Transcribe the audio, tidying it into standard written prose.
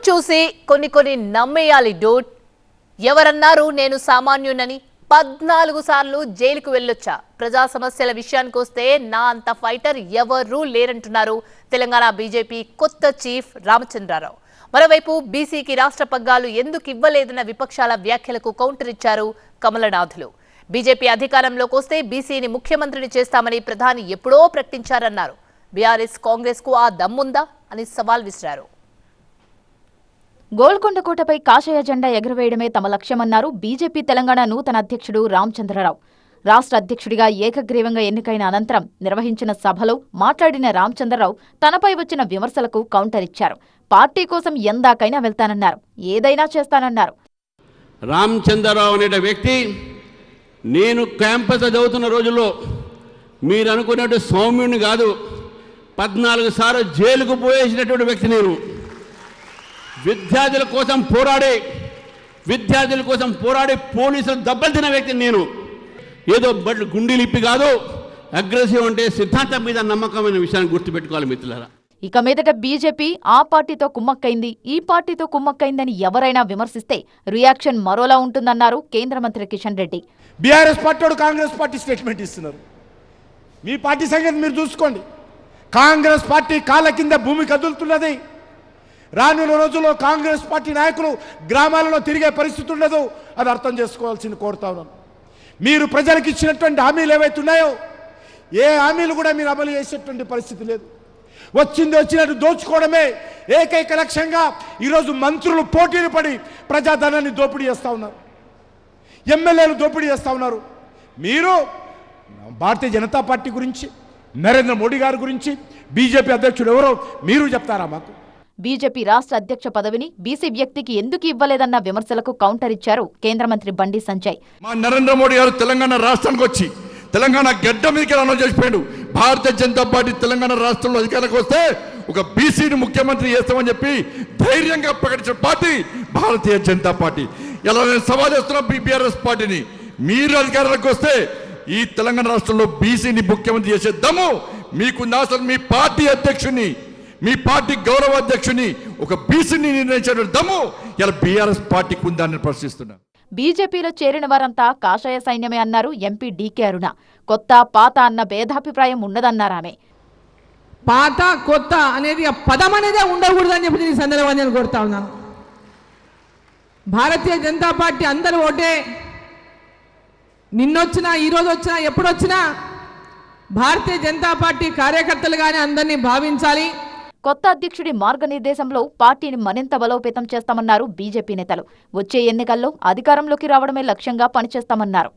చూసి కొన్ని నమ్మేయాలి డూడ్. ఎవరన్నారు నేను సామాన్యునని? 14 సార్లు జైలుకు వెళ్ళొచ్చా? ప్రజా సమస్యల విషయానికి వస్తే నా అంత ఫైటర్ ఎవరూ లేరంటున్నారు తెలంగాణ బీజేపీ కొత్త చీఫ్ రామచంద్రరావు. మరోవైపు బీసీకి రాష్ట్ర పగ్గాలు ఎందుకు ఇవ్వలేదన్న విపక్షాల వ్యాఖ్యలకు కౌంటర్ ఇచ్చారు కమలనాథులు. బీజేపీ అధికారంలోకి వస్తే బీసీని ముఖ్యమంత్రిని చేస్తామని ప్రధాని ఎప్పుడో ప్రకటించారన్నారు. బీఆర్ఎస్ కాంగ్రెస్ కు ఆ దమ్ముందా అని సవాల్ విసిరారు. గోల్కొండ కోటపై కాషాయ జెండా ఎగురవేయడమే తమ లక్ష్యమన్నారు బీజేపీ తెలంగాణ నూతన అధ్యక్షుడు రామచంద్రరావు. రాష్ట్ర అధ్యక్షుడిగా ఏకగ్రీవంగా ఎన్నికైన అనంతరం నిర్వహించిన సభలో మాట్లాడిన రామచంద్రరావు తనపై వచ్చిన విమర్శలకు కౌంటర్ ఇచ్చారు. పార్టీ కోసం ఎందాకైనా వెళ్తానన్నారు, ఏదైనా చేస్తానన్నారు. రామచంద్రరావు అనే వ్యక్తి నేను క్యాంపస్ చదువుతున్న రోజుల్లో మీరు అనుకున్నట్టు సౌమ్యుని కాదు, 14 సార్లు జైలుకు పోయేసినటువంటి వ్యక్తి. నేను విద్యార్థుల కోసం పోరాడి పోలీసులు దెబ్బలు తిన్న వ్యక్తిని. నేను ఏదో గుండెలిప్పి కాదు, అగ్రెసివ్ అంటే సిద్ధాంతం మీద నమ్మకమైన విషయాన్ని గుర్తుపెట్టుకోవాలి మిత్రులారా. ఇక మీదట బీజేపీ ఆ పార్టీతో కుమ్మక్కైంది, ఈ పార్టీతో కుమ్మక్కైందని ఎవరైనా విమర్శిస్తే రియాక్షన్ మరోలా ఉంటుందన్నారు కేంద్ర మంత్రి Kishan Reddy. BRS party Congress party statement ఇస్తున్నారు. మీ పార్టీ సంగతి మీరు చూసుకోండి. కాంగ్రెస్ పార్టీ కాళ్ళ కింద భూమి కదులుతున్నది. రానున్న రోజుల్లో కాంగ్రెస్ పార్టీ నాయకులు గ్రామాలలో తిరిగే పరిస్థితి ఉండదు. అది అర్థం చేసుకోవాల్సింది కోరుతా ఉన్నాను. మీరు ప్రజలకు ఇచ్చినటువంటి హామీలు ఏవైతే ఉన్నాయో ఏ హామీలు కూడా మీరు అమలు చేసేటువంటి పరిస్థితి లేదు. వచ్చినట్టు దోచుకోవడమే ఏకైక లక్ష్యంగా ఈరోజు మంత్రులు పోటీలు పడి ప్రజాధనాన్ని దోపిడీ చేస్తూ ఉన్నారు, ఎమ్మెల్యేలు దోపిడీ చేస్తూ ఉన్నారు. మీరు భారతీయ జనతా పార్టీ గురించి, నరేంద్ర మోడీ గారి గురించి, బీజేపీ అధ్యక్షుడు ఎవరో మీరు చెప్తారా మాకు? బీజేపీ రాష్ట్ర అధ్యక్ష పదవిని బీసీ వ్యక్తికి ఎందుకు ఇవ్వలేదన్న విమర్శలకు కౌంటర్ ఇచ్చారు కేంద్ర మంత్రి బండి సంజయ్. మా నరేంద్ర మోడీ గారు తెలంగాణ రాష్ట్రానికి వచ్చి తెలంగాణ గడ్డ మీదకి అనౌన్స్ చేసిపోయాడు. భారతీయ జనతా పార్టీ తెలంగాణ రాష్ట్రంలో అధికారంలోకి వస్తే ఒక బీసీని ముఖ్యమంత్రి చేస్తామని చెప్పి ధైర్యంగా ప్రకటించిన పార్టీ భారతీయ జనతా పార్టీ. ఇలా నేను సవాల్ చేస్తున్నా బీఆర్ఎస్ పార్టీని, మీరు అధికారంలోకి వస్తే ఈ తెలంగాణ రాష్ట్రంలో బీసీని ముఖ్యమంత్రి చేసే దమ్ము మీకుందా? అసలు మీ పార్టీ అధ్యక్షుని, మీ పార్టీ గౌరవ అధ్యక్షుని ఒక బీసీని నిర్ణయించే దమ్ము ఇలా బీఆర్ఎస్ పార్టీకి ఉందా అని ప్రశ్నిస్తున్నా. బీజేపీలో చేరిన వారంతా కాషాయ సైన్యమే అన్నారు ఎంపీ డీకే అరుణ. కొత్త పాత అన్న భేదాభిప్రాయం ఉండదన్నారామె. పాత కొత్త అనేది ఆ పదం అనేదే ఉండకూడదని చెప్పి నేను సందర్భంగా నేను కోరుతా ఉన్నాను. భారతీయ జనతా పార్టీ అందరూ ఒకటే. నిన్నొచ్చినా ఈరోజు వచ్చినా ఎప్పుడొచ్చినా భారతీయ జనతా పార్టీ కార్యకర్తలుగానే అందరినీ భావించాలి. కొత్త అధ్యక్షుడి మార్గనిర్దేశంలో పార్టీని మరింత బలోపేతం చేస్తామన్నారు బీజేపీ నేతలు. వచ్చే ఎన్నికల్లో అధికారంలోకి రావడమే లక్ష్యంగా పనిచేస్తామన్నారు.